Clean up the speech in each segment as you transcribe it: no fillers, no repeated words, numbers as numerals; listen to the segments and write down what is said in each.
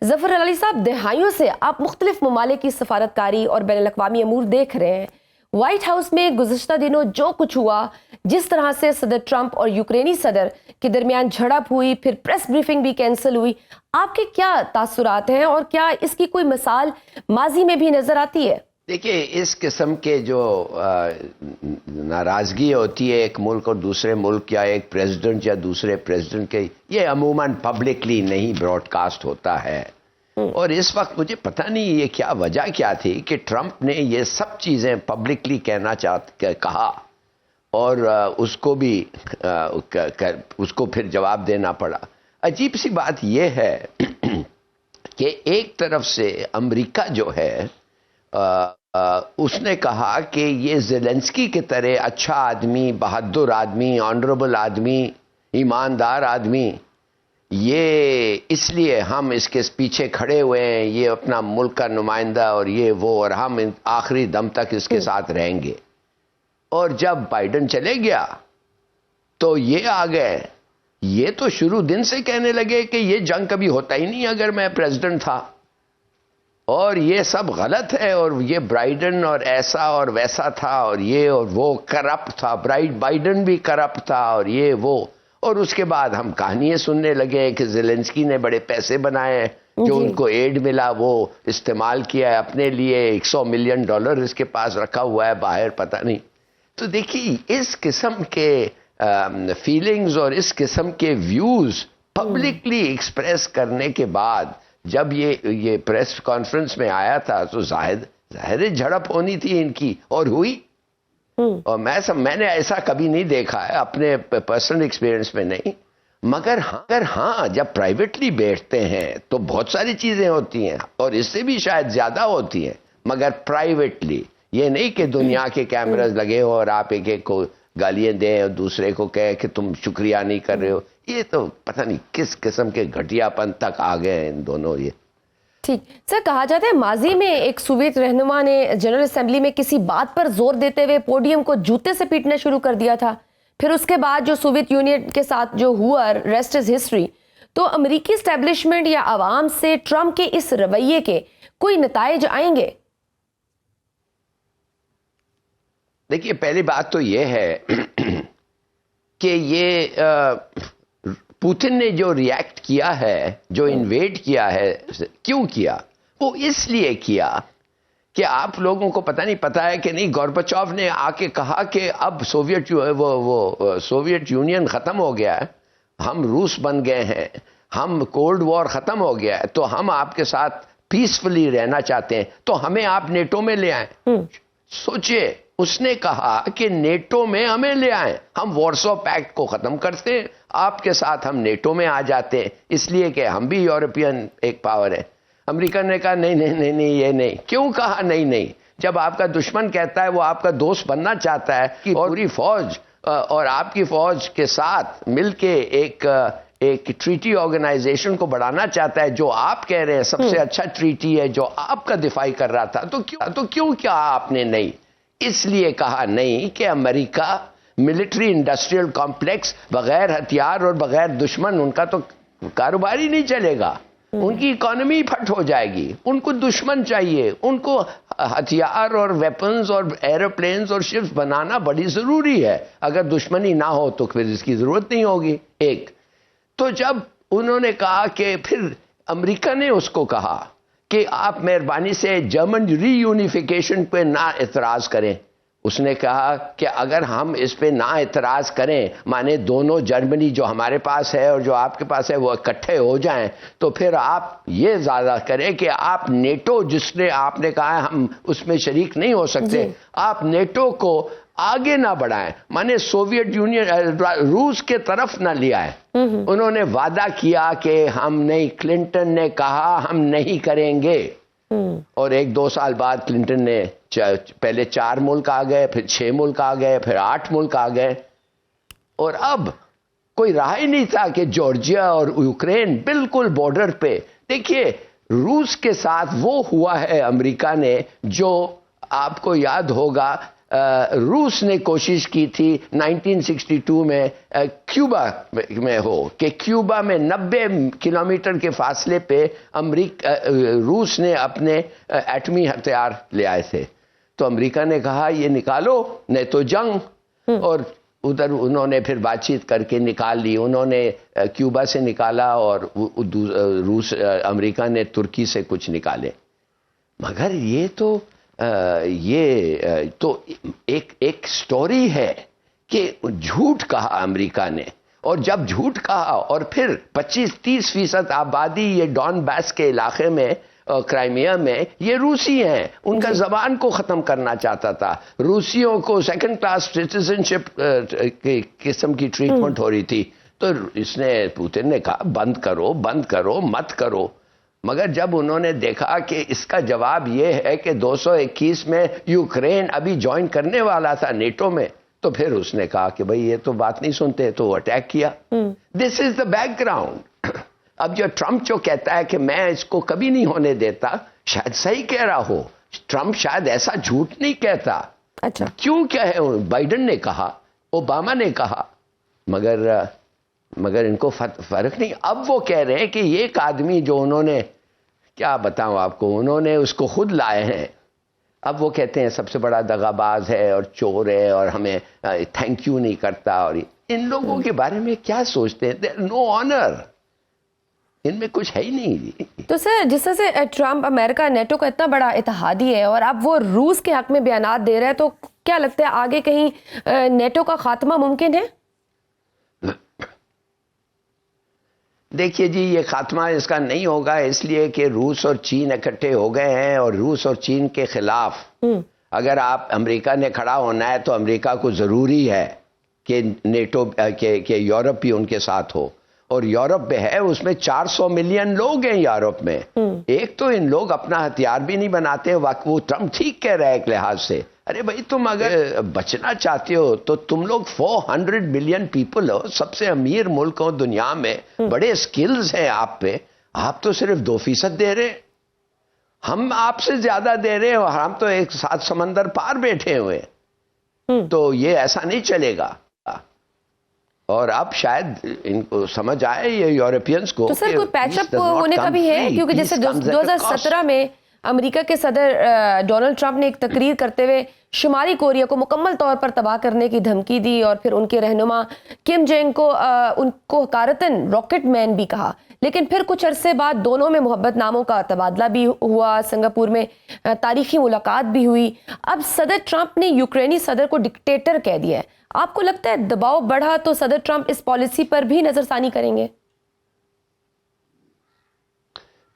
ظفر علی صاحب، دہائیوں سے آپ مختلف ممالک کی سفارتکاری اور بین الاقوامی امور دیکھ رہے ہیں. وائٹ ہاؤس میں گزشتہ دنوں جو کچھ ہوا، جس طرح سے صدر ٹرمپ اور یوکرینی صدر کے درمیان جھڑپ ہوئی، پھر پریس بریفنگ بھی کینسل ہوئی، آپ کے کیا تاثرات ہیں اور کیا اس کی کوئی مثال ماضی میں بھی نظر آتی ہے؟ دیکھیے، اس قسم کے جو ناراضگی ہوتی ہے ایک ملک اور دوسرے ملک یا ایک پریزیڈنٹ یا دوسرے پریزیڈنٹ کے، یہ عموماً پبلکلی نہیں براڈ کاسٹ ہوتا ہے. اور اس وقت مجھے پتہ نہیں یہ کیا وجہ کیا تھی کہ ٹرمپ نے یہ سب چیزیں پبلکلی کہا اور اس کو بھی اس کو پھر جواب دینا پڑا. عجیب سی بات یہ ہے کہ ایک طرف سے امریکہ جو ہے اس نے کہا کہ یہ زیلنسکی کی طرح اچھا آدمی، بہادر آدمی، آنریبل آدمی، ایماندار آدمی، یہ اس لیے ہم اس کے پیچھے کھڑے ہوئے ہیں، یہ اپنا ملک کا نمائندہ اور یہ وہ، اور ہم آخری دم تک اس کے ساتھ رہیں گے. اور جب بائیڈن چلے گیا تو یہ آ گئے، یہ تو شروع دن سے کہنے لگے کہ یہ جنگ کبھی ہوتا ہی نہیں اگر میں پریزیڈنٹ تھا، اور یہ سب غلط ہے، اور یہ بائیڈن اور ایسا اور ویسا تھا، اور یہ اور وہ کرپٹ تھا، بائیڈن بھی کرپٹ تھا، اور یہ وہ. اور اس کے بعد ہم کہانیاں سننے لگے کہ زیلنسکی نے بڑے پیسے بنائے، جو ان کو ایڈ ملا وہ استعمال کیا ہے اپنے لیے، $100 ملین اس کے پاس رکھا ہوا ہے باہر، پتہ نہیں. تو دیکھیے، اس قسم کے فیلنگز اور اس قسم کے ویوز پبلکلی ایکسپریس کرنے کے بعد جب یہ پریس کانفرنس میں آیا تھا تو ظاہر جھڑپ ہونی تھی ان کی، اور ہوئی. اور میں نے ایسا کبھی نہیں دیکھا ہے اپنے پرسنل ایکسپیرینس میں نہیں، مگر ہاں جب پرائیویٹلی بیٹھتے ہیں تو بہت ساری چیزیں ہوتی ہیں، اور اس سے بھی شاید زیادہ ہوتی ہیں، مگر پرائیویٹلی. یہ نہیں کہ دنیا کے کیمراز لگے ہو اور آپ ایک ایک کو گالیاں دیں اور دوسرے کو کہے کہ تم شکریہ نہیں کر رہے ہو. یہ تو پتہ نہیں کس قسم کے گھٹیا پن تک آ گئے ہیں ان دونوں. یہ ٹھیک سر، کہا جاتا ہے ماضی میں ایک سوویت رہنما نے جنرل اسمبلی میں کسی بات پر زور دیتے ہوئے پوڈیم کو جوتے سے پیٹنا شروع کر دیا تھا. پھر اس کے بعد جو سوویت یونین کے ساتھ جو ہوا، ریسٹ از ہسٹری. تو امریکی اسٹیبلشمنٹ یا عوام سے ٹرمپ کے اس رویے کے کوئی نتائج آئیں گے؟ دیکھیے، پہلی بات تو یہ ہے کہ یہ پوتن نے جو ریئیکٹ کیا ہے، جو انویڈ کیا ہے، کیوں کیا؟ وہ اس لیے کیا کہ آپ لوگوں کو پتہ نہیں پتہ ہے کہ نہیں، گورباچوف نے آ کے کہا کہ اب سوویت یونین ختم ہو گیا ہے، ہم روس بن گئے ہیں، ہم کولڈ وار ختم ہو گیا ہے، تو ہم آپ کے ساتھ پیسفلی رہنا چاہتے ہیں، تو ہمیں آپ نیٹو میں لے آئیں. سوچئے، اس نے کہا کہ نیٹو میں ہمیں لے آئیں، ہم وارسو پیکٹ کو ختم کرتے ہیں، آپ کے ساتھ ہم نیٹو میں آ جاتے ہیں، اس لیے کہ ہم بھی یورپین ایک پاور ہے. امریکہ نے کہا نہیں نہیں نہیں نہیں، یہ نہیں. کیوں کہا نہیں نہیں؟ جب آپ کا دشمن کہتا ہے وہ آپ کا دوست بننا چاہتا ہے کہ پوری فوج اور آپ کی فوج کے ساتھ مل کے ایک ٹریٹی آرگنائزیشن کو بڑھانا چاہتا ہے، جو آپ کہہ رہے ہیں سب سے اچھا ٹریٹی ہے، جو آپ کا دفاع کر رہا تھا، تو کیوں کیا آپ نے نہیں؟ اس لیے کہا نہیں کہ امریکہ ملٹری انڈسٹریل کمپلیکس بغیر ہتھیار اور بغیر دشمن ان کا تو کاروبار ہی نہیں چلے گا، ان کی اکانومی پھٹ ہو جائے گی. ان کو دشمن چاہیے، ان کو ہتھیار اور ویپنز اور ایروپلینز اور شپس بنانا بڑی ضروری ہے. اگر دشمنی نہ ہو تو پھر اس کی ضرورت نہیں ہوگی. ایک تو جب انہوں نے کہا کہ پھر امریکہ نے اس کو کہا کہ آپ مہربانی سے جرمن ری یونیفیکیشن پہ نہ اعتراض کریں. اس نے کہا کہ اگر ہم اس پہ نہ اعتراض کریں، مانے دونوں جرمنی جو ہمارے پاس ہے اور جو آپ کے پاس ہے وہ اکٹھے ہو جائیں، تو پھر آپ یہ زیادہ کریں کہ آپ نیٹو، جس نے آپ نے کہا ہم اس میں شریک نہیں ہو سکتے، آپ نیٹو کو آگے نہ بڑھائیں، مانے سوویت یونین روس کے طرف نہ لے آئے. انہوں نے وعدہ کیا کہ ہم نہیں، کلنٹن نے کہا ہم نہیں کریں گے، اور 1-2 سال بعد کلنٹن نے پہلے 4 ملک آ گئے، پھر 6 ملک آ گئے، پھر 8 ملک آ گئے، اور اب کوئی راہ ہی نہیں تھا کہ جارجیا اور یوکرین بالکل بارڈر پہ. دیکھیے، روس کے ساتھ وہ ہوا ہے امریکہ نے جو آپ کو یاد ہوگا روس نے کوشش کی تھی 1962 میں کیوبا میں ہو کہ کیوبا میں 90 کلومیٹر کے فاصلے پہ روس نے اپنے ایٹمی ہتھیار لے آئے تھے. تو امریکہ نے کہا یہ نکالو نہیں تو جنگ، اور ادھر انہوں نے پھر بات چیت کر کے نکال لی. انہوں نے کیوبا سے نکالا اور امریکہ نے ترکی سے کچھ نکالے. مگر یہ تو ایک سٹوری ہے کہ جھوٹ کہا امریکہ نے، اور جب جھوٹ کہا اور پھر 25-30% آبادی یہ ڈون باس کے علاقے میں کرائمیا میں یہ روسی ہیں، ان کا زبان کو ختم کرنا چاہتا تھا. روسیوں کو سیکنڈ کلاس سٹیزنشپ کی قسم کی ٹریٹمنٹ ہو رہی تھی. تو اس نے پوتن نے کہا بند کرو مت کرو. مگر جب انہوں نے دیکھا کہ اس کا جواب یہ ہے کہ 221 میں یوکرین ابھی جوائن کرنے والا تھا نیٹو میں، تو پھر اس نے کہا کہ بھئی یہ تو بات نہیں سنتے، تو اٹیک کیا. دس از دا بیک گراؤنڈ. اب جو ٹرمپ جو کہتا ہے کہ میں اس کو کبھی نہیں ہونے دیتا، شاید صحیح کہہ رہا ہو. ٹرمپ شاید ایسا جھوٹ نہیں کہتا. اچھا کیوں کہے؟ بائیڈن نے کہا، اوباما نے کہا، مگر ان کو فرق نہیں. اب وہ کہہ رہے ہیں کہ یہ ایک آدمی جو انہوں نے، کیا بتاؤں آپ کو، انہوں نے اس کو خود لائے ہیں. اب وہ کہتے ہیں سب سے بڑا دغاباز ہے اور چور ہے اور ہمیں تھینک یو نہیں کرتا. اور ان لوگوں کے بارے میں کیا سوچتے ہیں؟ نو آنر، ان میں کچھ ہے ہی نہیں. تو سر جس طرح سے ٹرمپ امریکہ نیٹو کا اتنا بڑا اتحادی ہے اور اب وہ روس کے حق میں بیانات دے رہے ہیں، تو کیا لگتا ہے آگے کہیں نیٹو کا خاتمہ ممکن ہے؟ دیکھیے جی، یہ خاتمہ اس کا نہیں ہوگا، اس لیے کہ روس اور چین اکٹھے ہو گئے ہیں، اور روس اور چین کے خلاف اگر امریکہ نے کھڑا ہونا ہے تو امریکہ کو ضروری ہے کہ نیٹو کہ یورپ بھی ان کے ساتھ ہو. اور یورپ میں ہے، اس میں 400 ملین لوگ ہیں یورپ میں. ایک تو ان لوگ اپنا ہتھیار بھی نہیں بناتے. وہ ٹرمپ ٹھیک کہہ رہا ہے ایک لحاظ سے، ارے بھائی تم اگر بچنا چاہتے ہو تو تم لوگ 400 ملین پیپل ہو، سب سے امیر ملک ہو دنیا میں، بڑے سکلز ہیں آپ پہ، آپ تو صرف 2% دے رہے. ہم آپ سے زیادہ دے رہے ہیں، اور ہم تو ایک ساتھ سمندر پار بیٹھے ہوئے. تو یہ ایسا نہیں چلے گا. اور اب شاید ان کو سمجھ آئے یہ یورپینز کو. تو سر کوئی پیچ اپ ہونے کا بھی ہے؟ کیونکہ جیسے 2017 میں امریکہ کے صدر ڈونلڈ ٹرمپ نے ایک تقریر کرتے ہوئے شمالی کوریا کو مکمل طور پر تباہ کرنے کی دھمکی دی، اور پھر ان کے رہنما کم جونگ کو ان کو حقارتاً راکٹ مین بھی کہا. لیکن پھر کچھ عرصے بعد دونوں میں محبت ناموں کا تبادلہ بھی ہوا، سنگاپور میں تاریخی ملاقات بھی ہوئی. اب صدر ٹرمپ نے یوکرینی صدر کو ڈکٹیٹر کہہ دیا ہے. آپ کو لگتا ہے دباؤ بڑھا تو صدر ٹرمپ اس پالیسی پر بھی نظر ثانی کریں گے؟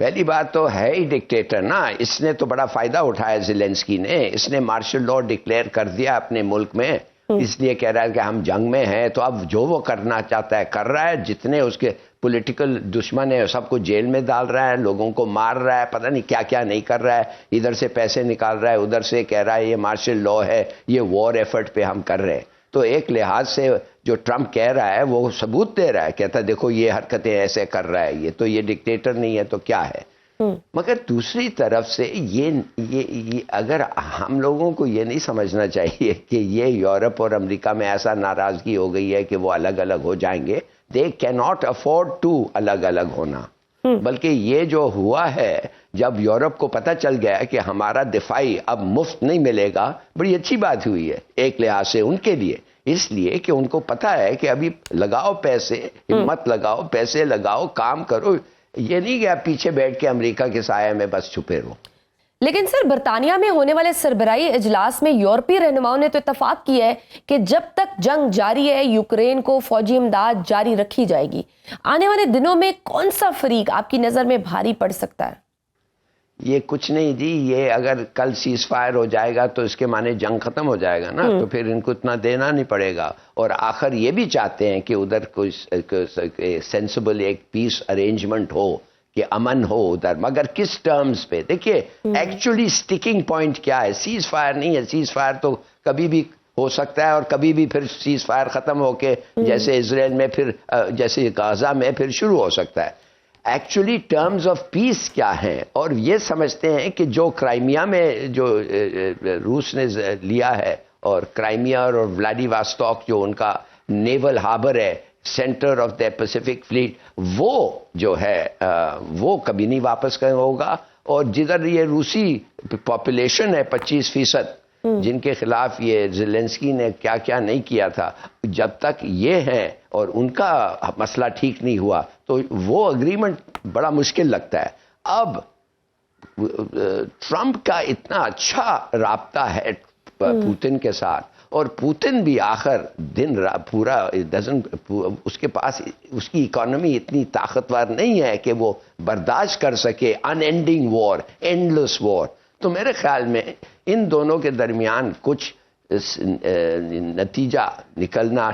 پہلی بات تو ہے ہی ڈکٹیٹر نا. اس نے تو بڑا فائدہ اٹھایا زیلنسکی نے. اس نے مارشل لاء ڈکلیئر کر دیا اپنے ملک میں، اس لیے کہہ رہا ہے کہ ہم جنگ میں ہیں. تو اب جو وہ کرنا چاہتا ہے کر رہا ہے. جتنے اس کے پولیٹیکل دشمن ہیں سب کو جیل میں ڈال رہا ہے، لوگوں کو مار رہا ہے، پتہ نہیں کیا کیا نہیں کر رہا ہے. ادھر سے پیسے نکال رہا ہے، ادھر سے کہہ رہا ہے یہ مارشل لاء ہے، یہ وار ایفرٹ پہ ہم کر رہے ہیں. تو ایک لحاظ سے جو ٹرمپ کہہ رہا ہے وہ ثبوت دے رہا ہے، کہتا ہے دیکھو یہ حرکتیں ایسے کر رہا ہے، یہ تو یہ ڈکٹیٹر نہیں ہے تو کیا ہے. مگر دوسری طرف سے یہ اگر ہم لوگوں کو یہ نہیں سمجھنا چاہیے کہ یہ یورپ اور امریکہ میں ایسا ناراضگی ہو گئی ہے کہ وہ الگ الگ ہو جائیں گے. دے کی ناٹ افورڈ ٹو الگ الگ ہونا. بلکہ یہ جو ہوا ہے، جب یورپ کو پتہ چل گیا کہ ہمارا دفاعی اب مفت نہیں ملے گا، بڑی اچھی بات ہوئی ہے ایک لحاظ سے ان کے لیے. اس لیے کہ ان کو پتہ ہے کہ ابھی لگاؤ پیسے، ہمت لگاؤ، پیسے لگاؤ، کام کرو. یہ نہیں کہ آپ پیچھے بیٹھ کے امریکہ کے سائے میں بس چھپے رہو. لیکن سر برطانیہ میں ہونے والے سربراہی اجلاس میں یورپی رہنماؤں نے تو اتفاق کیا ہے کہ جب تک جنگ جاری ہے یوکرین کو فوجی امداد جاری رکھی جائے گی. آنے والے دنوں میں کون سا فریق آپ کی نظر میں بھاری پڑ سکتا ہے؟ یہ کچھ نہیں جی، یہ اگر کل سیز فائر ہو جائے گا تو اس کے معنی جنگ ختم ہو جائے گا نا. تو پھر ان کو اتنا دینا نہیں پڑے گا. اور آخر یہ بھی چاہتے ہیں کہ ادھر کوئی سینسیبل ایک پیس ارینجمنٹ ہو، کہ امن ہو ادھر. مگر کس ٹرمز پہ؟ دیکھیے ایکچولی سٹیکنگ پوائنٹ کیا ہے؟ سیز فائر نہیں ہے. سیز فائر تو کبھی بھی ہو سکتا ہے، اور کبھی بھی پھر سیز فائر ختم ہو کے جیسے اسرائیل میں پھر جیسے غزہ میں پھر شروع ہو سکتا ہے. ایکچولی ٹرمز آف پیس کیا ہیں؟ اور یہ سمجھتے ہیں کہ جو کرائمیا میں جو روس نے لیا ہے اور کرائمیا اور ولاڈیواستوک جو ان کا نیول ہاربر ہے, centre of the Pacific flat, وہ جو ہے وہ کبھی نہیں واپس کرنا ہوگا. اور جدھر یہ روسی پاپولیشن ہے 25%, جن کے خلاف یہ زیلنسکی نے کیا کیا نہیں کیا تھا, جب تک یہ ہیں اور ان کا مسئلہ ٹھیک نہیں ہوا تو وہ اگریمنٹ بڑا مشکل لگتا ہے. اب ٹرمپ کا اتنا اچھا رابطہ ہے پوتن کے ساتھ, اور پوتن بھی آخر دن پورا اس کے پاس اس کی اکانومی اتنی طاقتور نہیں ہے کہ وہ برداشت کر سکے ان اینڈنگ وار, اینڈلیس وار. تو میرے خیال میں ان دونوں کے درمیان کچھ نتیجہ نکلنا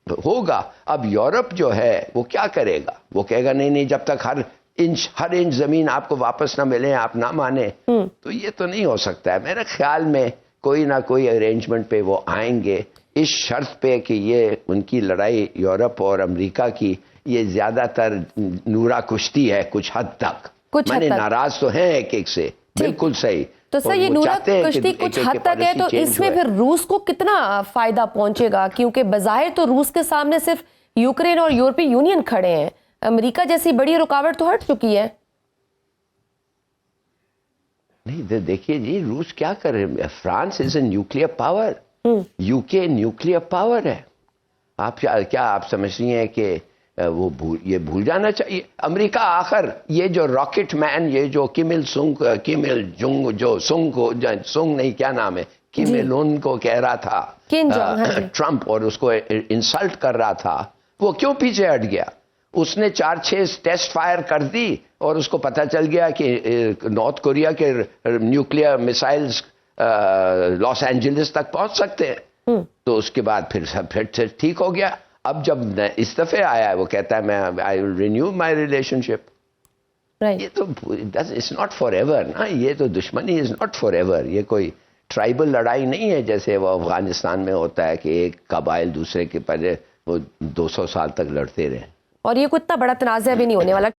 ہوگا. اب یورپ جو ہے وہ کیا کرے گا؟ وہ کہے گا نہیں جب تک ہر انچ زمین آپ کو واپس نہ ملے آپ نہ مانے. تو یہ تو نہیں ہو سکتا ہے. میرے خیال میں کوئی نہ کوئی ارینجمنٹ پہ وہ آئیں گے, اس شرط پہ کہ یہ ان کی لڑائی یورپ اور امریکہ کی یہ زیادہ تر نورا کشتی ہے کچھ حد تک. میں ناراض تو ہیں ایک سے, بالکل صحیح. تو سر یہ نورا کشتی کچھ حد تک ہے, تو اس میں پھر روس کو کتنا فائدہ پہنچے گا؟ کیونکہ بظاہر تو روس کے سامنے صرف یوکرین اور یورپی یونین کھڑے ہیں, امریکہ جیسی بڑی رکاوٹ تو ہٹ چکی ہے. نہیں دیکھیے جی, روس کیا کر رہے ہیں؟ France is a nuclear power, you کے نیوکلیر پاور ہے. آپ کیا آپ سمجھ رہی ہیں کہ وہ یہ بھول جانا چاہیے؟ امریکہ آخر یہ جو راکٹ مین, یہ جو کم il جنگ جو سنگ نہیں کیا نام ہے, کم il ان کو کہہ رہا تھا ٹرمپ, اور اس کو انسلٹ کر رہا تھا, وہ کیوں پیچھے ہٹ گیا؟ اس نے 4-6 ٹیسٹ فائر کر دی اور اس کو پتہ چل گیا کہ نارتھ کوریا کے نیوکلیر میسائلز لاس اینجلس تک پہنچ سکتے ہیں. تو اس کے بعد پھر ٹھیک ہو گیا. اب جب اس دفعہ آیا ہے وہ کہتا ہے میں آئی ول رینیو مائی ریلیشن شپ. یہ تو اٹس ناٹ فار ایور نا, یہ تو دشمنی از ناٹ فار ایور. یہ کوئی ٹرائبل لڑائی نہیں ہے جیسے وہ افغانستان میں ہوتا ہے کہ ایک قبائل دوسرے کے پہلے وہ 200 سال تک لڑتے رہے. اور یہ کوئی اتنا بڑا تنازع بھی نہیں ہونے والا.